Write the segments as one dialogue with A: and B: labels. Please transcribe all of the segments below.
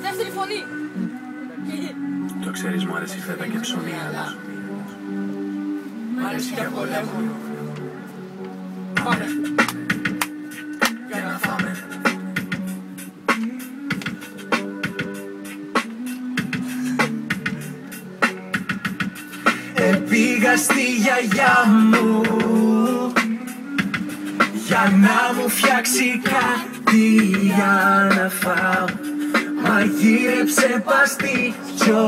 A: Δεύτερη φωνή.
B: Το ξέρεις, μου αρέσει φέτα και ψωμί, αλλά μ' αρέσει και απολέμω. Πάμε. Για να φάμε. Πήγα στη γιαγιά μου για να μου φτιάξει κάτι για να φάω. Μαγείρεψε παστίτσιο,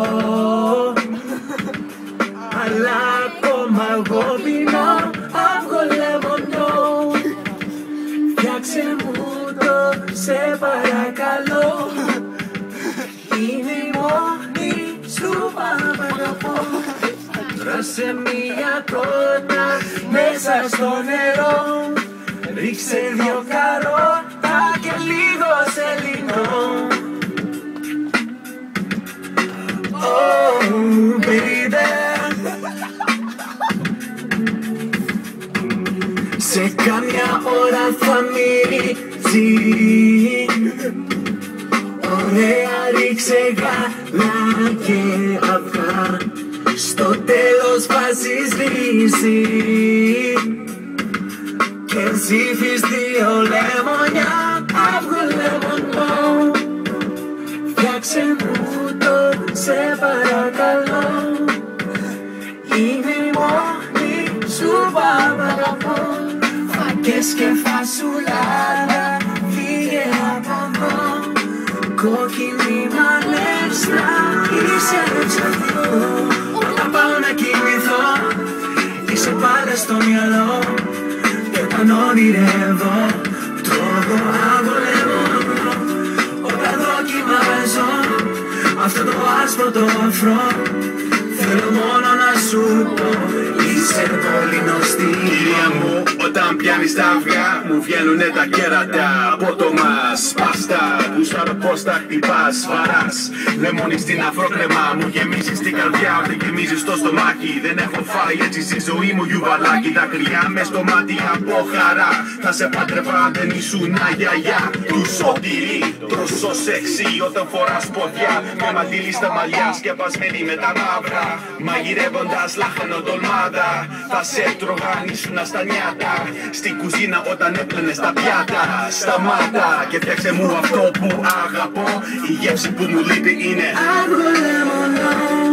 B: αλλά ακόμα εγώ πεινώ αυγό λεμονό. Φτιάξε μου το, σε παρακαλώ. Είναι η μόνη σου αγαπώ. Τρώσε μία κότα μέσα στο νερό. Ρίξε 2 καρότα και λίγο σελινό. Oh, baby. Σε κάμια ώρα θα μυρίζει. Ωραία, ρίξε γάλα και αυγά. Στο τέλος βάζεις ρύζι και ψήφεις 2 λεμονιά, αυγό λεμονό. Φτιάξε μου το, σε παρακαλώ. Είναι η μόνη σου αγαπώ. Φακές και φασουλάδα, φύγε από εδώ. Κόκκινη μανέστρα, είσαι εξαρτητό. Όταν πάω να κοιμηθώ, είσαι πάντα στο μυαλό. Και όταν όνειρεύω, τρώω αυγό λεμονό. Όταν δοκιμάζω αυτό το άσπρο το αφρό, θέλω μόνο να σου πω, είσαι πολύ γνωστή. Κυρία μου, όταν πιάνεις τα αυγά, μου βγαίνουνε τα κέρατα. Απότομα σπάστα, γουστάρω πως τα χτυπάς, βαράς λεμόνι στην αφρόκρεμα, μου γεμίζεις την καρδιά, δεν γεμίζεις το στομάχι. Δεν έχω φάει έτσι στη ζωή μου γιουβαλάκι. Δάκρυα μες στο μάτι από χαρά. Θα σε πάτρευα αν δεν ήσουν γιαγιά του σωτηρή. Τόσο σεξι όταν φοράς ποδιά, με μαντήλι στα μαλλιά σκεπασμένη με τα μαύρα. Μαγειρεύοντας λάχανο ντολμάδα, θα σε έτρωγα αν ήσουν στα νιάτα. Στην κουζίνα όταν έπλαινες τα πιάτα. Σταμάτα και φτιάξε μου αυτό που αγαπώ. Η γεύση που μου λείπει είναι αυγό λεμονό.